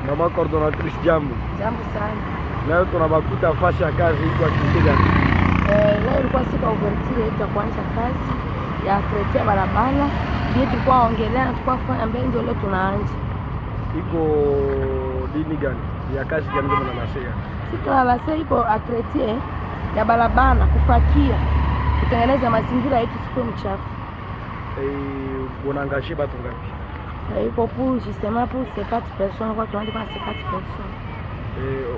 Mama coordinatrice, jambo. Jambo sana. Leo tunabakuta fasi ya kazi kwa kitu gani? Leo ilikuwa siku ya ouverture yetu ya kuanza kazi ya kuletea barabara. Ndio tulikuwa ongelea na tulikuwa kufanya mbele, ndio leo tunaanza. Iko dini gani? Ya kazi gani ndio mnanasema? Sisi tunalasa iko atretie ya barabara, kufakia, kutengeneza mazingira yetu sikuwe mchafu. Unaangaje watu ngapi? Iko pour justement pour 50 personnes, kwa tunaanza kwa 50 personnes.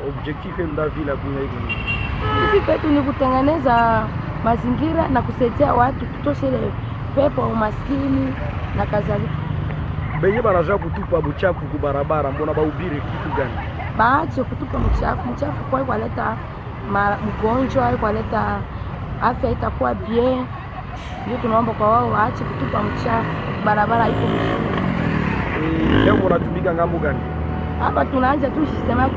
Objectif ya vile kuna hivi. Sisi petu ni kutengeneza mazingira na kusaidia watu kutosha ile pepo umaskini na kadhalika. Benye banaanza kutupa buchafu ku barabara, mbona bahubiri kitu gani? Baache kutupa mchafu kwa kuleta mgonjwa, kuleta afya itakuwa bien. Ndio tunaomba kwa wao waache kutupa mchafu, barabara iko mzuri. Leo mnatumika ngambo gani? Hapa tunaanza tu sistema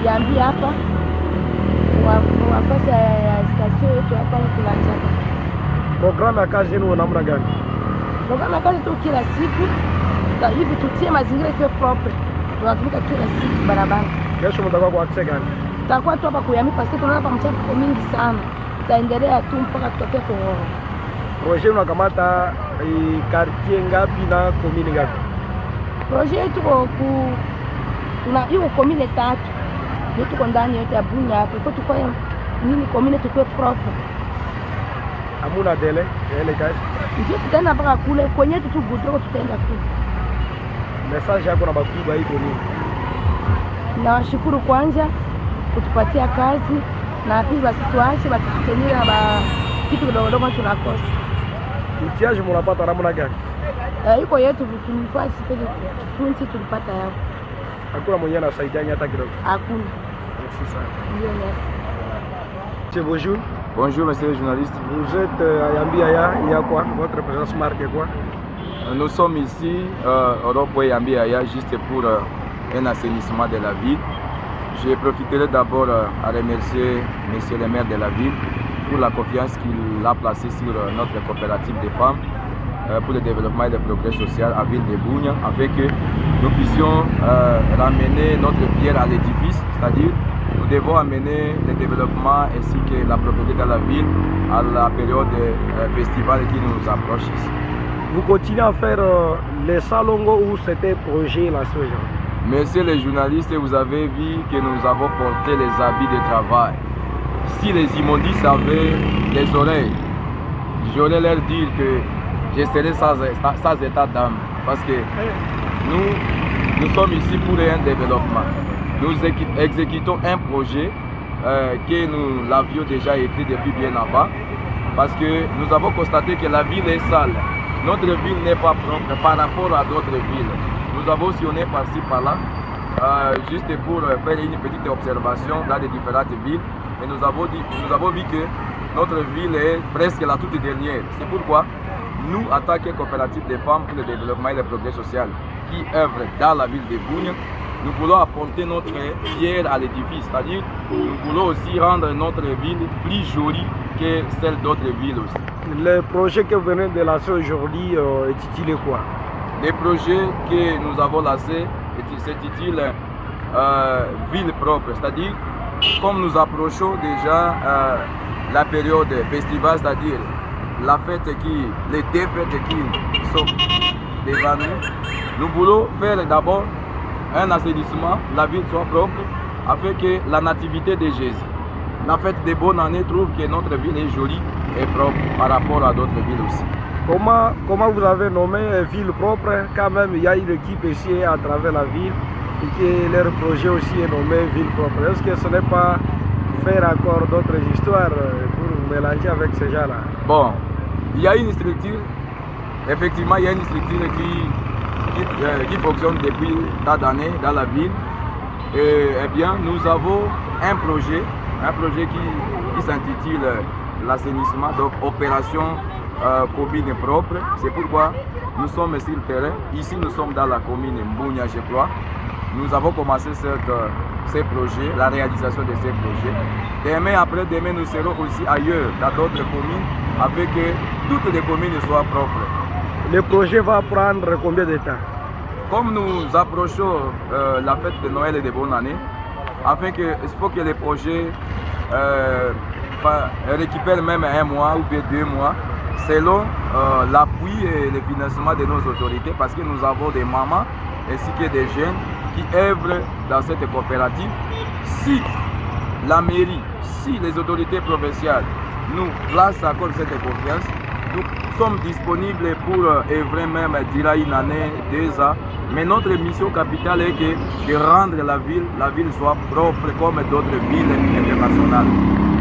kuambia hapa wafasa ya station yetu hapa tunaanza. Programu ya kazi yenu namna gani? Programu ya kazi tu kila siku hivi tutie mazingira ikiwe proper. Tunatumika kila siku barabara. Kesho mtakuwa kwa akse gani? Tutakuwa tu hapa kuyami parce que tunaona hapa mchafu mingi sana. Tutaendelea tu mpaka tutafika kwa projet unakamata quartier ngapi na commune ngapi? Projet yetu tuna hiyo commune 3. Ndio tuko ndani yote ya Bunya hapo. Kwa tufanye nini commune tukue proper. Hamuna dele ile kazi. Ndio tutaenda mpaka kule kwenye tu gudro tutaenda tu. Message yako na bakubwa iko nini? Nawashukuru kwanza kutupatia kazi na pia basi tuache batutenira kitu kidogo tunakosa. Utiaje mnapata namna gani? Iko yetu tulifasi pale tunti tulipata yao. Hakuna mwenye anasaidia hata kidogo. Hakuna. Merci sana. Ndio merci. C'est bonjour. Bonjour monsieur le journaliste. Vous êtes à Yambiaya, il y a quoi? Votre présence marque quoi? Nous sommes ici au rond-point Yambiaya juste pour un assainissement de la ville. Je profiterai d'abord à remercier monsieur le maire de la ville pour la confiance qu'il a placée sur notre coopérative de femmes pour le développement et le progrès social à ville de Bunya, afin que nous puissions ramener notre pierre à l'édifice, c'est-à-dire nous devons amener le développement ainsi que la propreté dans la ville à la période festivale qui nous approche ici. Vous continuez à faire les salongo ou c'était projet lancé aujourd'hui? Monsieur les journalistes, vous avez vu que nous avons porté les habits de travail. Si les immondices avaient les oreilles, j'aurais leur dire que je serais sans état d'âme. Parce que nous sommes ici pour un développement. Nous exécutons un projet que nous l'avions déjà écrit depuis bien avant. Parce que nous avons constaté que la ville est sale. Notre ville n'est pas propre par rapport à d'autres villes. Nous avons sillonné par-ci par-là, juste pour faire une petite observation dans les différentes villes. Et nous avons vu que notre ville est presque la toute dernière. C'est pourquoi nous, en tant que coopérative des femmes pour le développement et le progrès social, qui œuvre dans la ville de Bunya, nous voulons apporter notre pierre à l'édifice. C'est-à-dire, nous voulons aussi rendre notre ville plus jolie que celle d'autres villes aussi. Le projet que vous venez de lancer aujourd'hui est intitulé quoi? Le projet que nous avons lancé s'intitule Ville propre, c'est-à-dire comme nous approchons déjà la période festivale, c'est-à-dire les deux fêtes qui sont devant nous voulons faire d'abord un assainissement, la ville soit propre, afin que la nativité de Jésus, la fête des bonnes années, trouve que notre ville est jolie et propre par rapport à d'autres villes aussi. Comment vous avez nommé ville propre? Quand même, il y a une équipe ici à travers la ville et que leur projet aussi est nommé ville propre. Est-ce que ce n'est pas faire encore d'autres histoires pour mélanger avec ces gens-là? Bon, il y a une structure, effectivement, il y a une structure qui fonctionne depuis tant d'années dans la ville. Et eh bien, nous avons un projet qui s'intitule l'assainissement, donc opération commune propre. C'est pourquoi nous sommes sur le terrain. Ici, nous sommes dans la commune Mbunya, je crois. Nous avons commencé ces projets, la réalisation de ces projets. Après-demain, nous serons aussi ailleurs, dans d'autres communes, afin que toutes les communes soient propres. Le projet va prendre combien de temps? comme nous approchons la fête de Noël et de bonne année, afin que, il faut que les projets récupèrent même 1 mois ou bien 2 mois, selon l'appui et le financement de nos autorités, parce que nous avons des mamans ainsi que des jeunes qui œuvrent dans cette coopérative. Si la mairie, si les autorités provinciales nous placent encore cette confiance, nous sommes disponibles pour œuvrer même durant 1 année, 2 ans. Mais notre mission capitale est de rendre la ville soit propre comme d'autres villes internationales.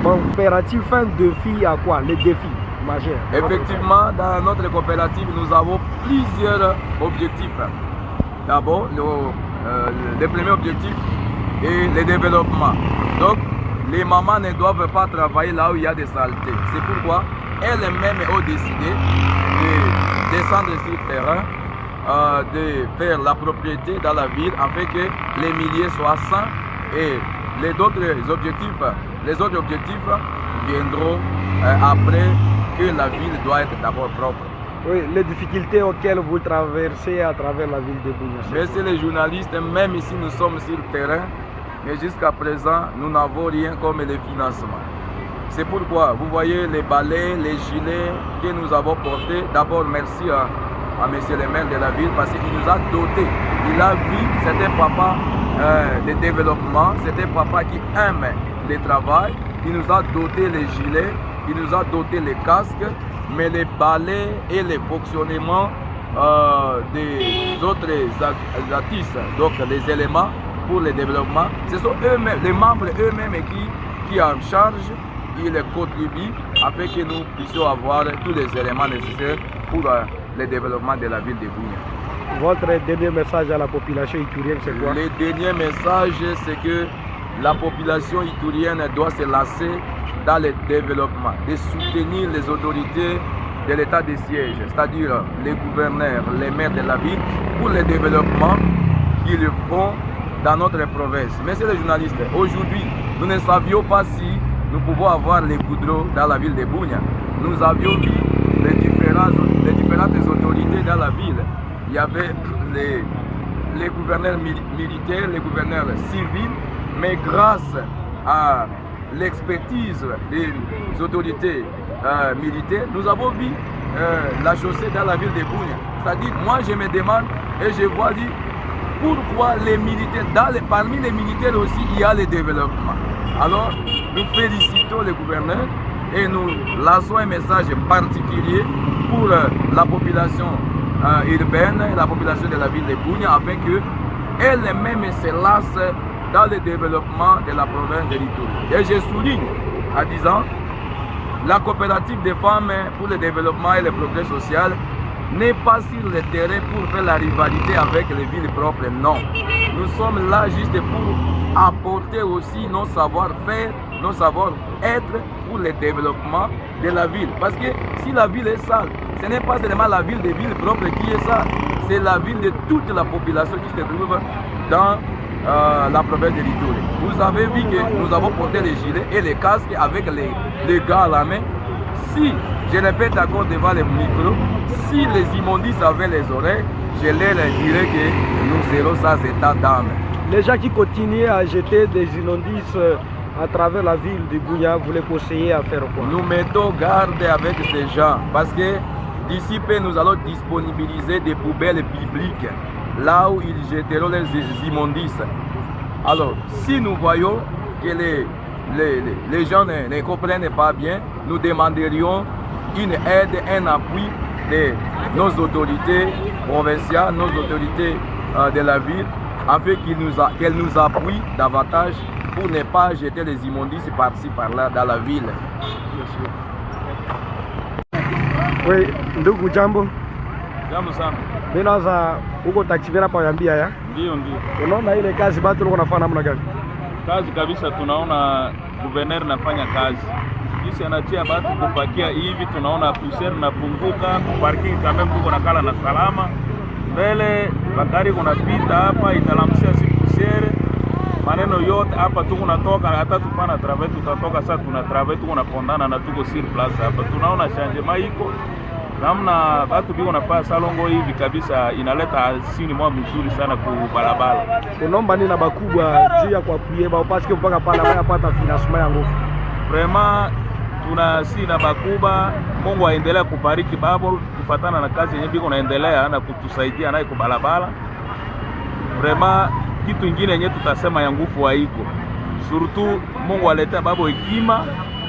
Coopérative, un défi à quoi? Les défis majeurs. Effectivement, dans notre coopérative, nous avons plusieurs objectifs. D'abord, le premier objectif est le développement. Donc, les mamans ne doivent pas travailler là où il y a des saletés. C'est pourquoi elles-mêmes ont décidé de descendre sur le terrain, de faire la propriété dans la ville afin que les milieux soient sains, et les autres objectifs viendront après que la ville doit être d'abord propre. Oui, les difficultés auxquelles vous traversez à travers la ville de Bunia. Messieurs les journalistes, même ici nous sommes sur le terrain, mais jusqu'à présent nous n'avons rien comme les financements. C'est pourquoi vous voyez les balais, les gilets que nous avons portés. D'abord merci à monsieur le maire de la ville parce qu'il nous a dotés. Il a vu, c'est un papa de développement, c'est un papa qui aime le travail. Il nous a doté les gilets, il nous a doté les casques, mais les balais et les fonctionnements des autres artistes, donc les éléments pour le développement, ce sont eux-mêmes, les membres eux-mêmes qui en charge. Ils contribuent afin que nous puissions avoir tous les éléments nécessaires pour le développement de la ville de Bunia. Votre dernier message à la population iturienne, c'est quoi? Le dernier message, c'est que la population iturienne doit se lancer dans le développement, de soutenir les autorités de l'état de siège, c'est-à-dire les gouverneurs, les maires de la ville, pour le développement qu'ils font dans notre province. Messieurs les journalistes, aujourd'hui, nous ne savions pas si nous pouvons avoir les goudrons dans la ville de Bunia. Nous avions vu les différentes autorités dans la ville. Il y avait les gouverneurs militaires, les gouverneurs civils, mais grâce à l'expertise des autorités militaires, nous avons vu la chaussée dans la ville de Bunia. C'est-à-dire, moi je me demande et je vois dire pourquoi les militaires, parmi les militaires aussi, il y a le développement. Alors, nous félicitons les gouverneurs et nous lançons un message particulier pour la population urbaine et la population de la ville de Bunia afin qu'elle-même se lance dans le développement de la province de l'Ituri. Et je souligne en disant, la coopérative des femmes pour le développement et le progrès social n'est pas sur le terrain pour faire la rivalité avec les villes propres, non. Nous sommes là juste pour apporter aussi nos savoir-faire, nos savoir-être pour le développement de la ville. Parce que si la ville est sale, ce n'est pas seulement la ville des villes propres qui est sale, c'est la ville de toute la population qui se trouve dans la province de l'Ituri. Vous avez vu que nous avons porté les gilets et les casques avec les gars à la main. Si, je répète encore devant les micros, si les immondices avaient les oreilles, je leur dirais que nous serons sans état d'âme. Les gens qui continuent à jeter des immondices à travers la ville de Bunia, vous les conseillez à faire quoi? Nous mettons garde avec ces gens parce que d'ici peu, nous allons disponibiliser des poubelles publiques là où ils jetteront les immondices. Alors, si nous voyons que les gens ne comprennent pas bien, nous demanderions une aide, un appui de nos autorités provinciales, nos autorités de la ville, afin qu'elles nous appuient davantage pour ne pas jeter les immondices par-ci par-là dans la ville. Oui, ndugu jambo. Jambo sana. Mimi naanza huko taxi hapa yambia ya. Ndio. Unaona ile kazi bado tuko nafanya namna gani? Kazi kabisa, tunaona guverner nafanya kazi. Jinsi anatia batu kufakia hivi, tunaona poussière napunguka, parking kama tuko nakala na salama. Mbele bagari kunapita hapa italamsia si poussière. Maneno yote hapa tuko natoka, hata tupana travail tutatoka sasa, tuna travail tuko napondana na tuko sur place hapa. Tunaona changement iko namna watu biko nafanya salongo hivi kabisa inaleta sini mwa mzuri sana ku barabara. Unaomba nini na bakubwa juu ya kuapuye ba parce que mpaka pala yapata financement ya nguvu. Vraiment tuna sina bakuba, Mungu aendelee kubariki babo kufatana na kazi yenyewe biko naendelea na kutusaidia naye kubalabala. Vraiment kitu kingine yenyewe tutasema ya nguvu haiko. Surtout Mungu aleta babo hekima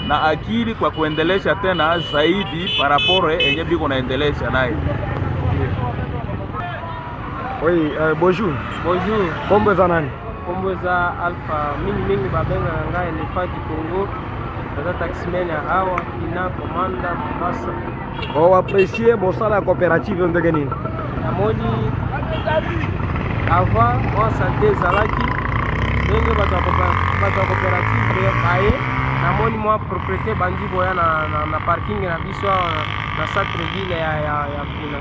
na akili kwa kuendelesha tena zaidi parapore yenyewe biko naendelesha naye. Oui, bonjour. Bonjour. Kombo za nani? Kombo za Alpha mingi babenga ngai Elefant Congo. Tata taximen ya hawa ina komanda Mombasa. O apprécier mosala ya coopérative ndenge nini? Amoni avant on santé zalaki ndenge bato ya coopérative baye namoni mwa propriété bandi boya na parking na biso na centre ville ya Fina.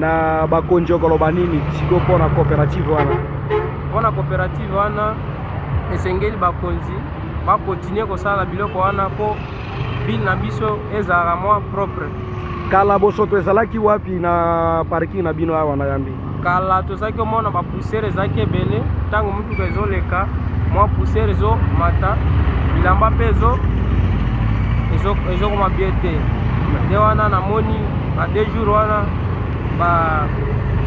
Na bakonjo koloba nini siko pona coopérative wana? Pona coopérative wana esengeli bakonzi bakontinue kosala biloko wana po ville na biso ezala mwa propre. Kala bosoto ezalaki wapi na parking na bino awa na yambi? Kala tozaki omona bapoussière ezalaki ebele ntango mutuka ezoleka mwa poussière ezo mata bilamba mpe ezokoma bien te nde wana namoni ba 2 jours wana ba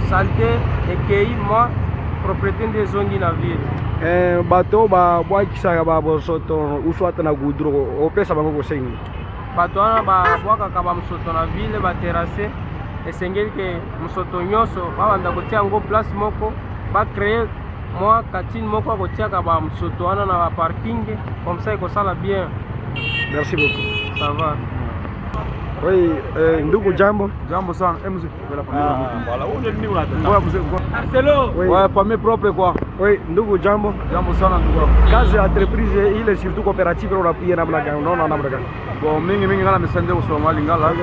salte ekei mwa propriété nde ezongi na ville. Bato babwakisaka babosoto uswata na gudro opesa bango kosengi bato wana babwakaka bamosoto na ville baterase esengeli ke mosoto nyonso babanda kotia yango place moko bacreye mwa katine moko akotiaka bamosoto wana na baparking comme ça ekosala bien. Merci beaucoup. Ça va. Oui, ndugu jambo. Jambo sana. MC. Voilà, où est le numéro Marcelo. Oui. Ouais, famille propre quoi. Oui, ndugu jambo. Jambo sana ndugu. Kazi ya entreprise ile surtout coopérative unapia namna gani? Unaona namna gani? Bon, mingi ngala mesende kusoma lingala.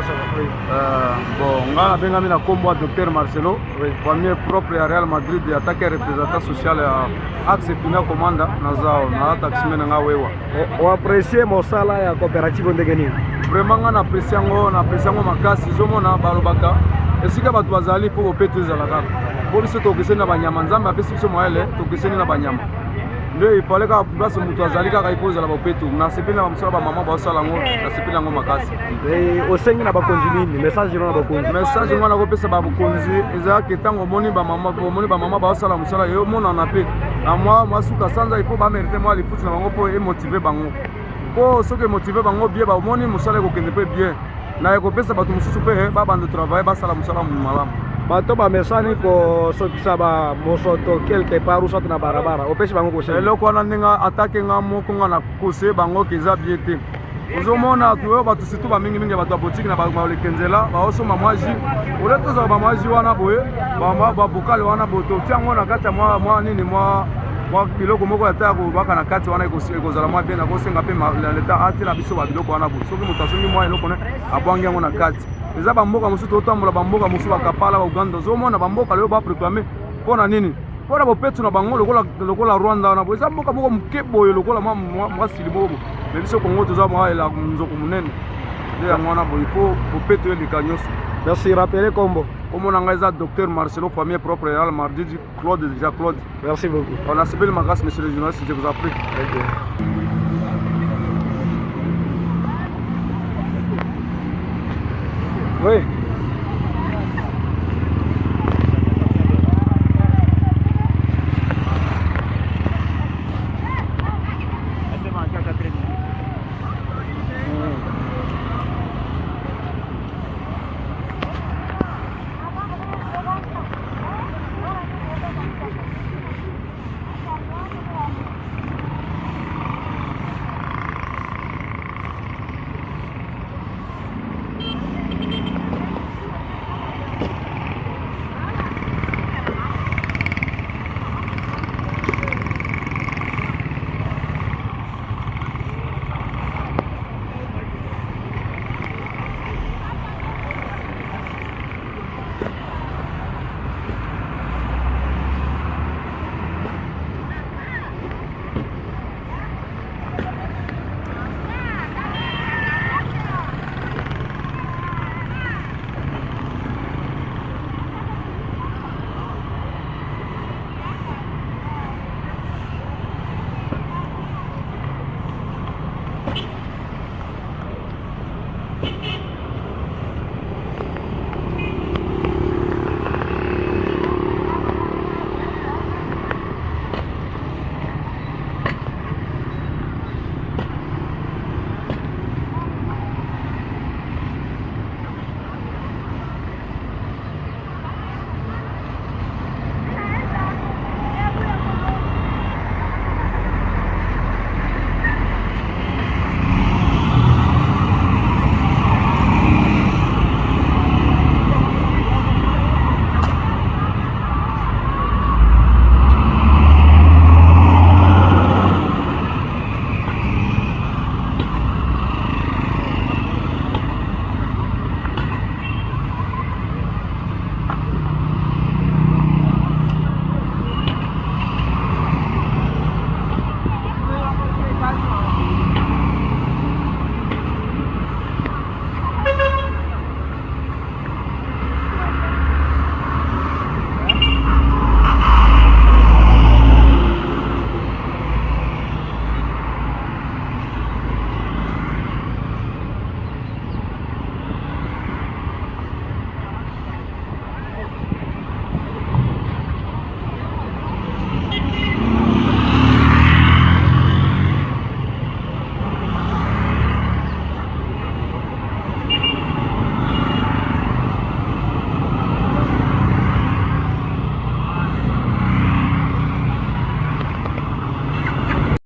Bon, ngala benga mina kombo Dr Marcelo, famille propre ya Real Madrid ya attaque représentant social ya Axe Fina Komanda na zao na taximena nga wewa. O apprécier mosala ya coopérative ndenge nini? Vraiment nga na apprécier ngo makasi zomona balobaka esika bato bazali po bopeto ezala kaka. Po biso tokeseni na banyama nzambe apesi biso moyele tokeseni na banyama. Nde ifale kaka place mutu azali kaka ipozala bopeto na sepeli na bamosala bamama baosala ngo na sepeli yango makasi. Osengi na bakonzi nini? Message na bakonzi. Message ngwana kopesa bakonzi ezalaki ntango omoni bamama baosala mosala yo monana mpe na mwa suka sanza ifo bamerite mwa liputi na bango mpo emotive bango. Po soki emotive bango bien bamoni mosala ekokende mpe bien na ekopesa bato mosusu mpe babanda travaille basala mosala malamu. Bato bamesani kosokisa bamosoto quelque part usatu na barabara opesi bango kosenga eloko wana ndenge atake nga moko nga na kose bango keza bien te. Ozomona tuyo bato surtout bamingi bato ya botiki na baleke nzela baosoma mwa ji ole tozala bamwa ji wana boye babokale wana boye totia yango na kati ya mwa nini mwa biloko moko ya ta kobaka na kati wana ekozala mwa bien nakosenga mpe leta atina biso babiloko wana boye soki moto asongi mwa eloko ne abwangi yango na kati. Eza bamboka mosusu totambola bamboka mosusu bakapala ba Uganda ozomona bamboka leo baproclame mpona nini mpona bopetu na bango lokola Rwanda wana boye eza mboka moko moke boye lokola mwa sili moko me biso Kongo toza mwaela nzoko monene nde yango wana boye po bopetu eleka nyonso. Merci. Rappelez kombo. Komona ngai eza Dr Marcelo, famille propre ya Real Madrid, Claude déjà Claude. Merci beaucoup. On a sebeli makasi monsieur le journaliste, je vous en prie. Oui.